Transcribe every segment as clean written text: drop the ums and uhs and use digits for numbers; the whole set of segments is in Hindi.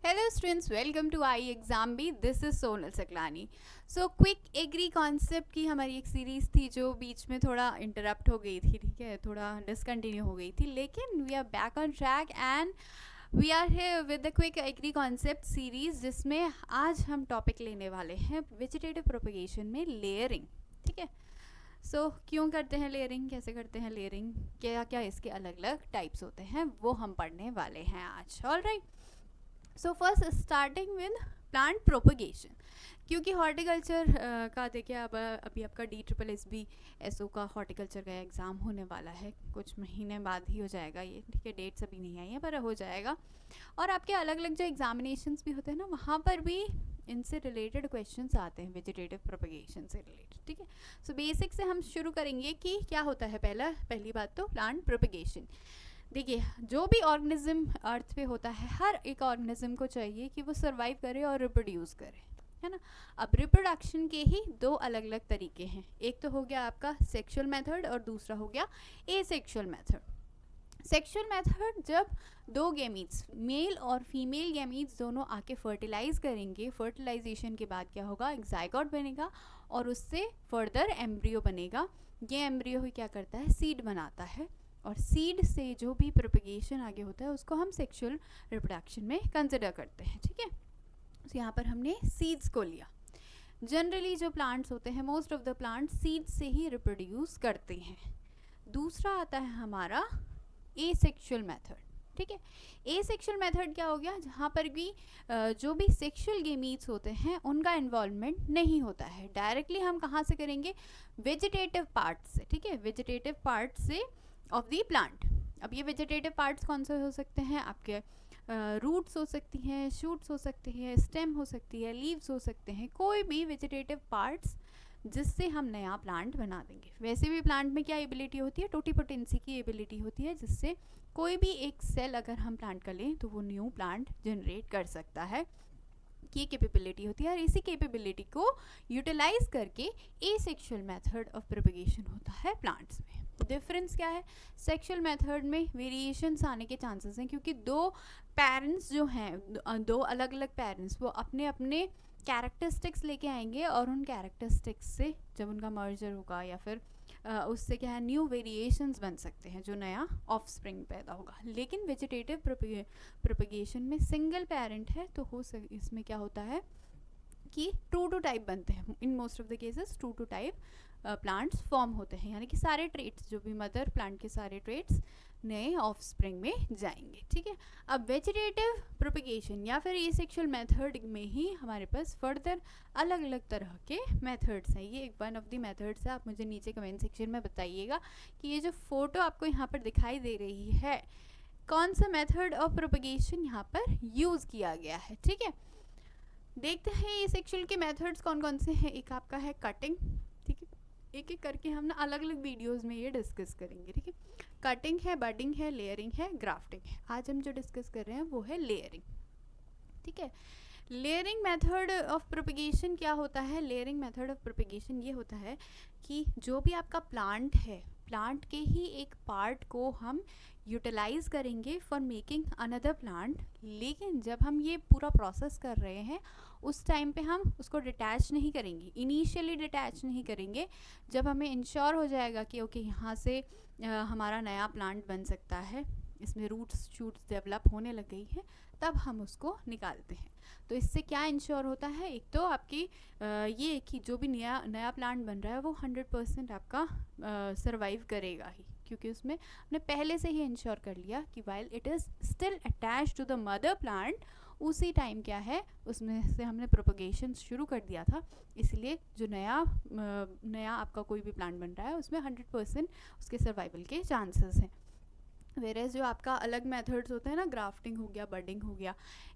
Hello students, welcome to IE Exam B. This is Sonal Saklani. So quick agri concept की हमारी एक सीरीज़ थी जो बीच में थोड़ा इंटरप्ट हो गई थी, ठीक है, थोड़ा डिसकंटिन्यू हो गई थी, लेकिन we are back on track and we are here with the quick agri concept series, जिसमें आज हम टॉपिक लेने वाले हैं वेजिटेटिव प्रोपगेशन में लेयरिंग। ठीक है, सो क्यों करते हैं लेयरिंग, कैसे करते हैं लेयरिंग, क्या क्या इसके अलग अलग टाइप्स होते हैं, वो हम पढ़ने वाले हैं आज। Alright, so first starting with plant propagation, क्योंकि हॉर्टिकल्चर का देखिए अब अभी आपका DSSB का हॉर्टिकल्चर का एग्ज़ाम होने वाला है, कुछ महीने बाद ही हो जाएगा ये, ठीक है, डेट्स अभी नहीं आई है पर हो जाएगा। और आपके अलग अलग जो एग्जामिनेशंस भी होते हैं ना, वहाँ पर भी इनसे रिलेटेड क्वेश्चंस आते हैं, वेजिटेटिव प्रोपगेशन से रिलेटेड। ठीक है, सो बेसिक से हम शुरू करेंगे कि क्या होता है। पहली बात तो प्लांट प्रोपगेशन। देखिए, जो भी ऑर्गेनिज्म अर्थ पे होता है, हर एक ऑर्गेनिज्म को चाहिए कि वो सर्वाइव करे और रिप्रोड्यूस करे, है ना। अब रिप्रोडक्शन के ही दो अलग अलग तरीके हैं, एक तो हो गया आपका सेक्सुअल मेथड और दूसरा हो गया एसेक्सुअल मेथड। सेक्सुअल मेथड, जब दो गैमीट्स, मेल और फीमेल गैमीट्स दोनों आके फर्टिलाइज करेंगे, फर्टिलाइजेशन के बाद क्या होगा, एक जाइगोट बनेगा और उससे फर्दर एम्ब्रियो बनेगा। ये एम्ब्रियो ही क्या करता है, सीड बनाता है, और सीड से जो भी प्रोपगेशन आगे होता है उसको हम सेक्सुअल रिप्रोडक्शन में कंसिडर करते हैं। ठीक है, तो यहाँ पर हमने सीड्स को लिया। जनरली जो प्लांट्स होते हैं, most of the plants seeds से ही रिप्रोड्यूस करते हैं। दूसरा आता है हमारा एसेक्सुअल मेथड। ठीक है, एसेक्सुअल मेथड क्या हो गया, जहाँ पर भी जो भी सेक्सुअल गेमीट्स होते हैं उनका इन्वॉल्वमेंट नहीं होता है। डायरेक्टली हम कहाँ से करेंगे, वेजिटेटिव पार्ट से। ठीक है, वेजिटेटिव पार्ट से ऑफ दी प्लांट। अब ये वेजिटेटिव पार्ट्स कौन से हो सकते हैं, आपके रूट्स हो सकती हैं, शूट्स हो सकती हैं, स्टेम हो सकती है, लीव्स हो सकते हैं, कोई भी वेजिटेटिव पार्ट्स जिससे हम नया प्लांट बना देंगे। वैसे भी प्लांट में क्या एबिलिटी होती है, टोटीपोटेंसी की एबिलिटी होती है, जिससे कोई भी एक सेल अगर हम प्लांट कर लें तो वो न्यू प्लांट जनरेट कर सकता है, की कैपेबिलिटी होती है। और इसी कैपेबिलिटी को यूटिलाइज करके एसेक्सुअल मेथड ऑफ प्रोपगेशन होता है प्लांट्स में। डिफरेंस क्या है, सेक्सुअल मेथड में वेरिएशंस आने के चांसेस हैं, क्योंकि दो पेरेंट्स जो हैं, दो अलग अलग पेरेंट्स, वो अपने अपने कैरेक्टरिस्टिक्स लेके आएंगे और उन कैरेक्टरिस्टिक्स से जब उनका मर्जर होगा या फिर उससे क्या है, न्यू वेरिएशंस बन सकते हैं, जो नया ऑफस्प्रिंग पैदा होगा। लेकिन वेजिटेटिव प्रोपगेशन में सिंगल पेरेंट है तो इसमें क्या होता है कि 2 to टाइप बनते हैं। In most of the cases 2 to type plants form होते हैं, यानी कि सारे ट्रेट्स, जो भी मदर प्लांट के सारे ट्रेट्स नए ऑफस्प्रिंग में जाएंगे। ठीक है, अब वेजिटेटिव प्रोपगेशन या फिर एसेक्सुअल मेथड में ही हमारे पास फर्दर अलग अलग तरह के मेथड्स हैं। ये एक वन ऑफ द मेथड्स है। आप मुझे नीचे कमेंट सेक्शन में बताइएगा कि ये जो फोटो आपको यहाँ पर दिखाई दे रही है, कौन सा मेथड ऑफ प्रोपगेशन यहाँ पर यूज़ किया गया है। ठीक है, देखते हैं एसेक्सुअल के मेथड्स कौन कौन से हैं। एक आपका है कटिंग। ठीक है, एक एक करके हम ना अलग अलग वीडियोस में ये डिस्कस करेंगे। ठीक है, कटिंग है, बडिंग है, लेयरिंग है, ग्राफ्टिंग है। आज हम जो डिस्कस कर रहे हैं वो है लेयरिंग। ठीक है, लेयरिंग मेथड ऑफ प्रोपगेशन क्या होता है, लेयरिंग मेथड ऑफ प्रोपगेशन ये होता है कि जो भी आपका प्लांट है, प्लांट के ही एक पार्ट को हम यूटिलाइज करेंगे फॉर मेकिंग अनदर प्लांट। लेकिन जब हम ये पूरा प्रोसेस कर रहे हैं उस टाइम पे हम उसको डिटैच नहीं करेंगे, इनिशियली डिटैच नहीं करेंगे। जब हमें इंश्योर हो जाएगा कि ओके यहाँ से हमारा नया प्लांट बन सकता है, इसमें रूट्स शूट्स डेवलप होने लग गई है, तब हम उसको निकालते हैं। तो इससे क्या इंश्योर होता है, एक तो आपकी ये कि जो भी नया प्लांट बन रहा है वो 100% आपका सर्वाइव करेगा ही, क्योंकि उसमें हमने पहले से ही इंश्योर कर लिया कि while it is still attach to the mother plant, उसी टाइम क्या है उसमें से हमने प्रोपगेशन शुरू कर दिया था। इसलिए जो नया आपका कोई भी प्लांट बन रहा है उसमें 100% उसके सर्वाइवल के चांसेस हैं। वेरेज जो आपका अलग मेथड्स होते हैं ना, ग्राफ्टिंग हो गया, बडिंग हो गया,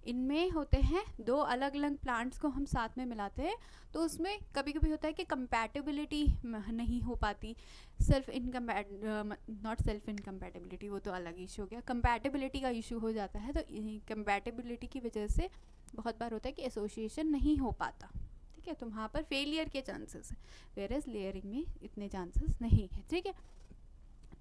इनमें होते हैं दो अलग अलग प्लांट्स को हम साथ में मिलाते हैं, तो उसमें कभी कभी होता है कि कंपैटिबिलिटी नहीं हो पाती, नॉट सेल्फ इनकम्पैटिबिलिटी, वो तो अलग इशू हो गया, कंपैटिबिलिटी का इशू हो जाता है। तो कंपैटिबिलिटी की वजह से बहुत बार होता है कि एसोसिएशन नहीं हो पाता। ठीक है, तो वहाँ पर फेलियर के चांसेस है, वेरेज लेयरिंग में इतने चांसेस नहीं है। ठीक है,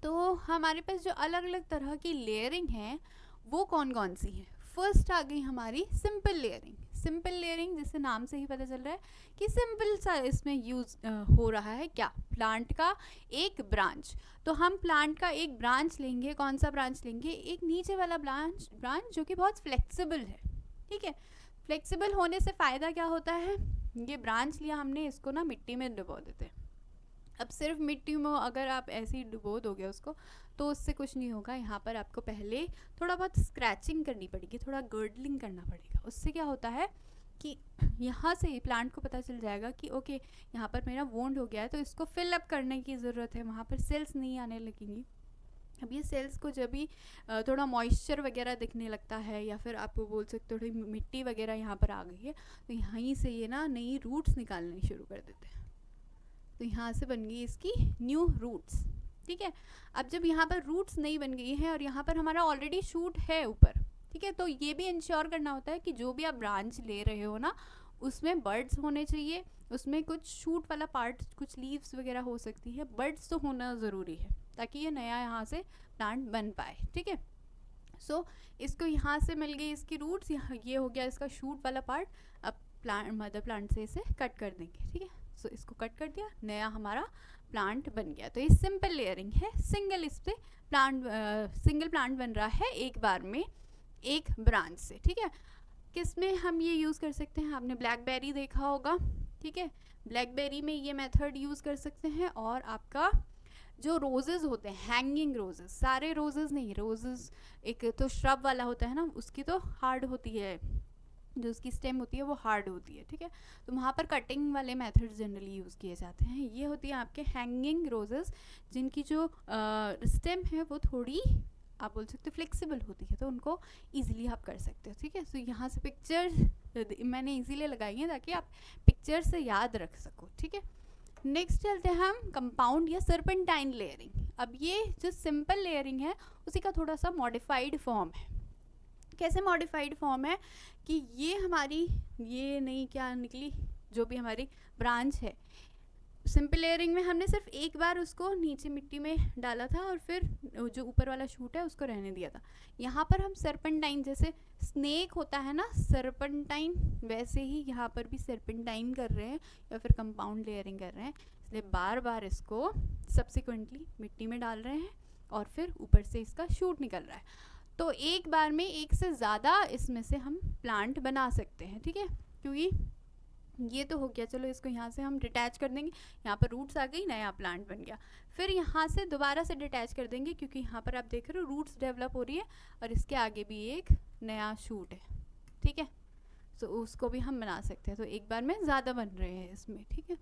तो हमारे पास जो अलग अलग तरह की लेयरिंग है वो कौन कौन सी है। फर्स्ट आ गई हमारी सिंपल लेयरिंग। सिंपल लेयरिंग जिससे नाम से ही पता चल रहा है कि सिंपल सा इसमें यूज हो रहा है क्या, प्लांट का एक ब्रांच। तो हम प्लांट का एक ब्रांच लेंगे, कौन सा ब्रांच लेंगे, एक नीचे वाला ब्रांच जो कि बहुत फ्लेक्सिबल है, ठीक है। फ्लेक्सिबल होने से फ़ायदा क्या होता है, ये ब्रांच लिया हमने, इसको ना मिट्टी में डुबो देते हैं। अब सिर्फ मिट्टी में अगर आप ऐसे ही डुबो दोगे उसको तो उससे कुछ नहीं होगा। यहाँ पर आपको पहले थोड़ा बहुत स्क्रैचिंग करनी पड़ेगी, थोड़ा गर्डलिंग करना पड़ेगा। उससे क्या होता है कि यहाँ से प्लांट को पता चल जाएगा कि ओके यहाँ पर मेरा वोंड हो गया है, तो इसको फिल अप करने की ज़रूरत है, वहाँ पर सेल्स नहीं आने लगेंगी। अब ये सेल्स को जब भी थोड़ा मॉइस्चर वगैरह दिखने लगता है, या फिर आप बोल सकते हो थोड़ी मिट्टी वगैरह यहाँ पर आ गई है, तो यहीं से ये ना नई रूट्स निकालनी शुरू कर देते हैं। तो यहाँ से बन गई इसकी न्यू रूट्स, ठीक है। अब जब यहाँ पर रूट्स नहीं बन गई हैं और यहाँ पर हमारा ऑलरेडी शूट है ऊपर, ठीक है, तो ये भी इंश्योर करना होता है कि जो भी आप ब्रांच ले रहे हो ना उसमें बर्ड्स होने चाहिए, उसमें कुछ शूट वाला पार्ट, कुछ लीव्स वगैरह हो सकती है, बर्ड्स तो होना ज़रूरी है ताकि ये नया यहाँ से प्लांट बन पाए, ठीक है। सो इसको यहाँ से मिल गई इसकी रूट्स, ये हो गया इसका शूट वाला पार्ट। अब प्लांट मदर प्लांट से इसे कट कर देंगे, ठीक है। सो इसको कट कर दिया, नया हमारा प्लांट बन गया। तो ये सिंपल लेयरिंग है, सिंगल इस पे सिंगल प्लांट बन रहा है एक बार में एक ब्रांच से, ठीक है। किस में हम ये यूज़ कर सकते हैं, आपने ब्लैकबेरी देखा होगा, ठीक है। ब्लैकबेरी में ये मेथड यूज़ कर सकते हैं। और आपका जो रोजेज़ होते हैं, हैंगिंग रोजेज़, सारे रोजेज़ नहीं, रोजेज़ एक तो श्रब वाला होता है ना, उसकी तो हार्ड होती है, जो उसकी स्टेम होती है वो हार्ड होती है, ठीक है। तो वहाँ पर कटिंग वाले मेथड्स जनरली यूज़ किए जाते हैं। ये होती है आपके हैंगिंग रोजेस, जिनकी जो स्टेम है वो थोड़ी आप बोल सकते हो फ्लेक्सिबल होती है, तो उनको इजीली आप कर सकते हो, ठीक है। तो यहाँ से पिक्चर मैंने इजीली लगाई है ताकि आप पिक्चर से याद रख सको, ठीक है। नेक्स्ट चलते हैं हम कंपाउंड या सर्पेंटाइन लेयरिंग। अब ये जो सिंपल लेयरिंग है उसी का थोड़ा सा मॉडिफाइड फॉर्म है। कैसे मॉडिफाइड फॉर्म है कि ये हमारी ये नहीं क्या निकली, जो भी हमारी ब्रांच है, सिंपल लेयरिंग में हमने सिर्फ एक बार उसको नीचे मिट्टी में डाला था और फिर जो ऊपर वाला शूट है उसको रहने दिया था। यहाँ पर हम सर्पेंटाइन, जैसे स्नेक होता है ना सर्पेंटाइन, वैसे ही यहाँ पर भी सर्पेंटाइन कर रहे हैं या फिर कंपाउंड लेयरिंग कर रहे हैं। इसलिए बार बार इसको सब्सिक्वेंटली मिट्टी में डाल रहे हैं और फिर ऊपर से इसका शूट निकल रहा है। तो एक बार में एक से ज़्यादा इसमें से हम प्लांट बना सकते हैं, ठीक है। क्योंकि ये तो हो गया, चलो इसको यहाँ से हम डिटैच कर देंगे, यहाँ पर रूट्स आ गई, नया प्लांट बन गया। फिर यहाँ से दोबारा से डिटैच कर देंगे क्योंकि यहाँ पर आप देख रहे हो रूट्स डेवलप हो रही है और इसके आगे भी एक नया शूट है, ठीक है। तो उसको भी हम बना सकते हैं। तो एक बार में ज़्यादा बन रहे हैं इसमें, ठीक है।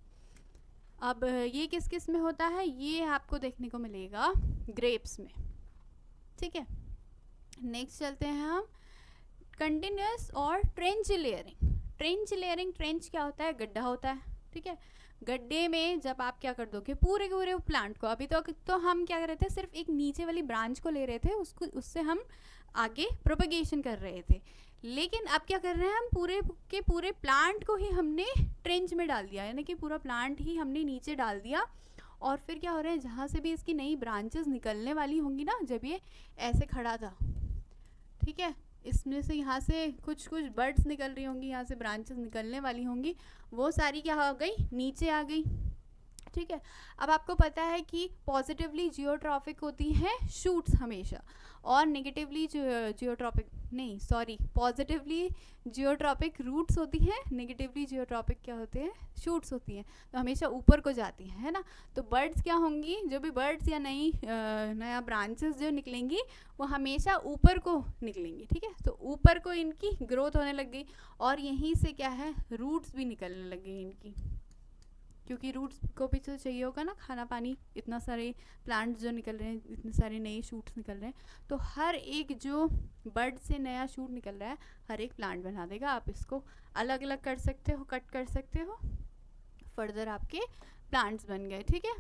अब ये किस किस में होता है, ये आपको देखने को मिलेगा ग्रेप्स में, ठीक है। नेक्स्ट चलते हैं हम कंटिन्यूस और trench layering. Trench layering, trench क्या होता है, गड्ढा होता है, ठीक है। गड्ढे में जब आप क्या कर दोगे पूरे के पूरे प्लांट को, अभी तो हम क्या कर रहे थे, सिर्फ एक नीचे वाली ब्रांच को ले रहे थे, उसको उससे हम आगे प्रोपगेशन कर रहे थे। लेकिन अब क्या कर रहे हैं, हम पूरे के पूरे प्लांट को ही हमने ट्रेंच में डाल दिया, यानी कि पूरा प्लांट ही हमने नीचे डाल दिया। और फिर क्या हो रहा है, जहाँ से भी इसकी नई ब्रांचेस निकलने वाली होंगी ना, जब ये ऐसे खड़ा था, ठीक है, इसमें से यहाँ से कुछ कुछ बर्ड्स निकल रही होंगी, यहाँ से ब्रांचेस निकलने वाली होंगी, वो सारी क्या हो गई, नीचे आ गई, ठीक है। अब आपको पता है कि पॉजिटिवली जियोट्रॉपिक होती हैं शूट्स हमेशा, और नेगेटिवली पॉजिटिवली जियोट्रॉपिक रूट्स होती हैं, नेगेटिवली जियोट्रॉपिक क्या होते हैं, शूट्स होती हैं, तो हमेशा ऊपर को जाती हैं, है ना। तो बर्ड्स क्या होंगी, जो भी बर्ड्स या नया ब्रांचेस जो निकलेंगी वो हमेशा ऊपर को निकलेंगी, ठीक है। तो ऊपर को इनकी ग्रोथ होने लग गई और यहीं से क्या है, रूट्स भी निकलने लग गई इनकी, क्योंकि रूट्स को भी तो चाहिए होगा ना खाना पानी, इतना सारे प्लांट्स जो निकल रहे हैं, इतने सारे नए शूट्स निकल रहे हैं, तो हर एक जो बर्ड से नया शूट निकल रहा है हर एक प्लांट बना देगा। आप इसको अलग अलग कर सकते हो, कट कर सकते हो, फर्दर आपके प्लांट्स बन गए, ठीक है।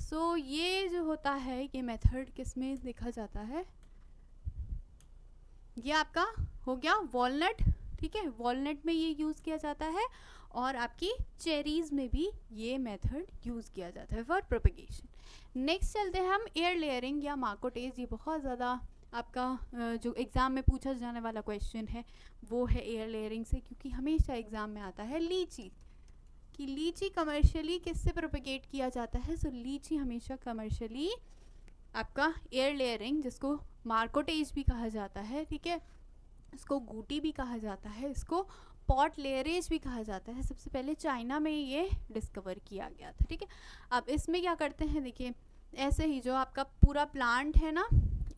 सो ये जो होता है, ये मेथड किस में देखा जाता है, ये आपका हो गया वॉलनट, ठीक है, वॉलनट में ये यूज़ किया जाता है, और आपकी चेरीज़ में भी ये मेथड यूज़ किया जाता है फॉर प्रोपगेशन। नेक्स्ट चलते हैं हम एयर लेयरिंग या मार्कोटेज। ये बहुत ज़्यादा आपका जो एग्ज़ाम में पूछा जाने वाला क्वेश्चन है वो है एयर लेयरिंग से, क्योंकि हमेशा एग्ज़ाम में आता है लीची, कि लीची कमर्शियली किससे प्रोपेगेट किया जाता है। सो लीची हमेशा कमर्शियली आपका एयर लेयरिंग, जिसको मार्कोटेज भी कहा जाता है, ठीक है, इसको गूटी भी कहा जाता है, इसको पॉट लेयरेज भी कहा जाता है, सबसे पहले चाइना में ये डिस्कवर किया गया था, ठीक है। अब इसमें क्या करते हैं, देखिए ऐसे ही जो आपका पूरा प्लांट है ना,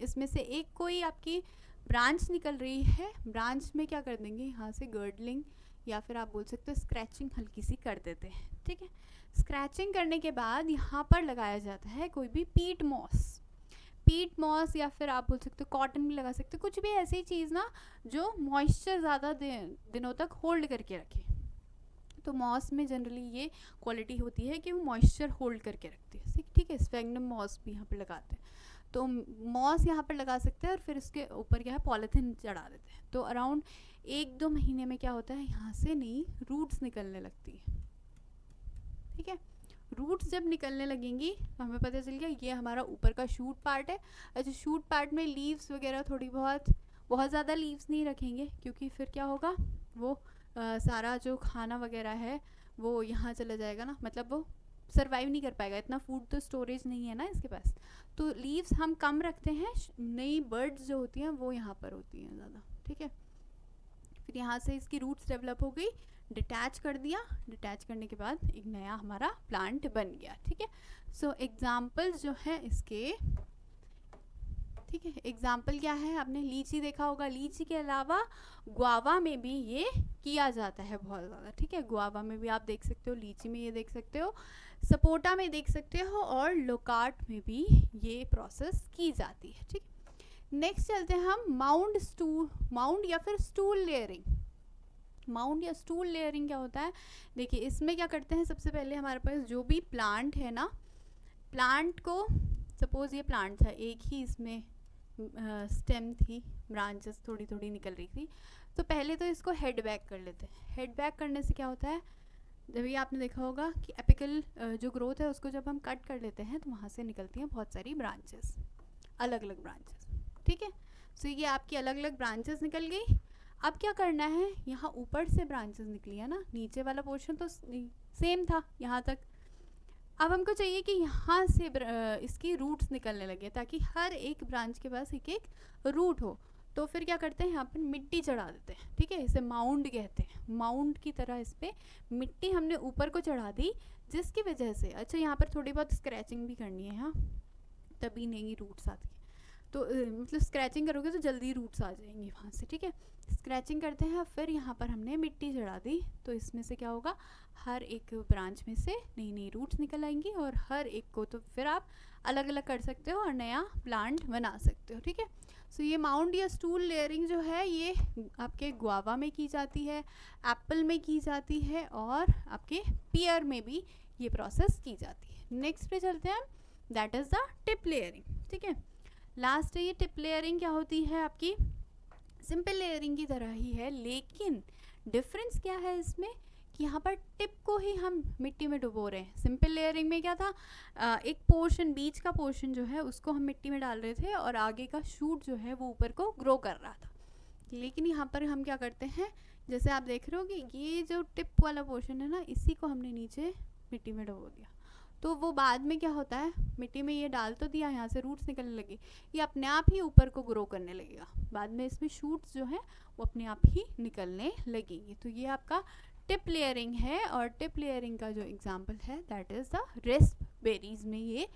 इसमें से एक कोई आपकी ब्रांच निकल रही है, ब्रांच में क्या कर देंगे, यहाँ से गर्डलिंग या फिर आप बोल सकते हो स्क्रैचिंग हल्की सी कर देते हैं, ठीक है। स्क्रैचिंग करने के बाद यहाँ पर लगाया जाता है कोई भी पीट मॉस या फिर आप बोल सकते हो कॉटन भी लगा सकते हो, कुछ भी ऐसी चीज़ ना जो मॉइस्चर ज़्यादा दिनों तक होल्ड करके रखे। तो मॉस में जनरली ये क्वालिटी होती है कि वो मॉइस्चर होल्ड करके रखती है, ठीक है। स्फेग्नम मॉस भी यहाँ पर लगाते हैं, तो मॉस यहाँ पर लगा सकते हैं और फिर इसके ऊपर क्या है पॉलीथिन चढ़ा देते हैं। तो अराउंड 1-2 महीने में क्या होता है, यहाँ से नई रूट्स निकलने लगती है, ठीक है। रूट्स जब निकलने लगेंगी तो हमें पता चल गया ये हमारा ऊपर का शूट पार्ट है। अच्छा, शूट पार्ट में लीव्स वगैरह थोड़ी बहुत ज़्यादा लीव्स नहीं रखेंगे, क्योंकि फिर क्या होगा, वो सारा जो खाना वगैरह है वो यहाँ चला जाएगा ना, मतलब वो सर्वाइव नहीं कर पाएगा, इतना फूड तो स्टोरेज नहीं है ना इसके पास। तो लीव्स हम कम रखते हैं, नई बर्ड्स जो होती हैं वो यहाँ पर होती हैं ज़्यादा, ठीक है। फिर यहाँ से इसकी रूट्स डेवलप हो गई, डिटैच कर दिया, डिटैच करने के बाद एक नया हमारा प्लांट बन गया, ठीक है। सो एग्जाम्पल्स जो है इसके, ठीक है, एग्जाम्पल क्या है, आपने लीची देखा होगा, लीची के अलावा गुआवा में भी ये किया जाता है बहुत ज़्यादा, ठीक है। गुआवा में भी आप देख सकते हो, लीची में ये देख सकते हो, सपोटा में देख सकते हो, और लोकार्ट में भी ये प्रोसेस की जाती है, ठीक। नेक्स्ट चलते हैं हम माउंड या फिर स्टूल लेयरिंग। माउंड या स्टूल लेयरिंग क्या होता है, देखिए इसमें क्या करते हैं, सबसे पहले हमारे पास जो भी प्लांट है ना, प्लांट को सपोज ये प्लांट था, एक ही इसमें स्टेम थी, ब्रांचेस थोड़ी थोड़ी निकल रही थी, तो पहले तो इसको हेड बैक कर लेते हैं। हेड बैक करने से क्या होता है, जब ये आपने देखा होगा कि एपिकल जो ग्रोथ है उसको जब हम कट कर लेते हैं तो वहाँ से निकलती हैं बहुत सारी ब्रांचेस, अलग अलग ब्रांचेस, ठीक है। सो ये आपकी अलग अलग ब्रांचेस निकल गई। अब क्या करना है, यहाँ ऊपर से ब्रांचेस निकली है ना, नीचे वाला पोर्शन तो सेम था यहाँ तक। अब हमको चाहिए कि यहाँ से इसकी रूट्स निकलने लगे, ताकि हर एक ब्रांच के पास एक एक रूट हो। तो फिर क्या करते हैं, यहाँ पर मिट्टी चढ़ा देते हैं, ठीक है, इसे माउंड कहते हैं। माउंड की तरह इस पर मिट्टी हमने ऊपर को चढ़ा दी, जिसकी वजह से, अच्छा यहाँ पर थोड़ी बहुत स्क्रैचिंग भी करनी है, हाँ, तभी नई रूट्स आती है। तो मतलब स्क्रैचिंग करोगे तो जल्दी रूट्स आ जाएंगी वहाँ से, ठीक है। स्क्रैचिंग करते हैं, फिर यहाँ पर हमने मिट्टी चढ़ा दी, तो इसमें से क्या होगा, हर एक ब्रांच में से नई नई रूट्स निकल आएंगी, और हर एक को तो फिर आप अलग अलग कर सकते हो और नया प्लांट बना सकते हो, ठीक है। सो ये माउंड या स्टूल लेयरिंग जो है ये आपके गुआवा में की जाती है, एप्पल में की जाती है, और आपके पियर में भी ये प्रोसेस की जाती है। नेक्स्ट पे चलते हैं, that is the tip layering, ठीक है। लास्ट है ये टिप लेयरिंग, क्या होती है आपकी सिंपल लेयरिंग की तरह ही है, लेकिन डिफरेंस क्या है इसमें कि यहाँ पर टिप को ही हम मिट्टी में डुबो रहे हैं। सिंपल लेयरिंग में क्या था, एक पोर्शन, बीच का पोर्शन जो है उसको हम मिट्टी में डाल रहे थे, और आगे का शूट जो है वो ऊपर को ग्रो कर रहा था। लेकिन यहाँ पर हम क्या करते हैं, जैसे आप देख रहे हो कि ये जो टिप वाला पोर्शन है ना, इसी को हमने नीचे मिट्टी में डुबो दिया, तो वो बाद में क्या होता है, मिट्टी में ये डाल तो दिया, यहाँ से रूट्स निकलने लगे, ये अपने आप ही ऊपर को ग्रो करने लगेगा, बाद में इसमें शूट्स जो है वो अपने आप ही निकलने लगेंगे। तो ये आपका टिप लेयरिंग है, और टिप लेयरिंग का जो एग्जांपल है दैट इज़ द रेस्पबेरीज में ये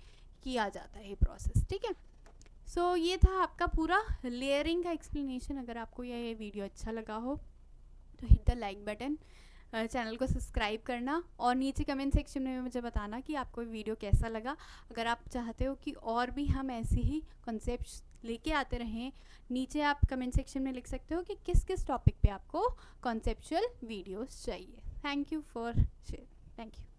किया जाता है ये प्रोसेस, ठीक है। सो ये था आपका पूरा लेयरिंग का एक्सप्लेनेशन। अगर आपको ये वीडियो अच्छा लगा हो तो hit the like button, channel को सब्सक्राइब करना, और नीचे कमेंट सेक्शन में मुझे बताना कि आपको वीडियो कैसा लगा। अगर आप चाहते हो कि और भी हम ऐसे ही कॉन्सेप्ट्स लेके आते रहें, नीचे आप कमेंट सेक्शन में लिख सकते हो कि किस किस टॉपिक पे आपको कॉन्सेप्चुअल वीडियोस चाहिए। Thank you for share, thank you.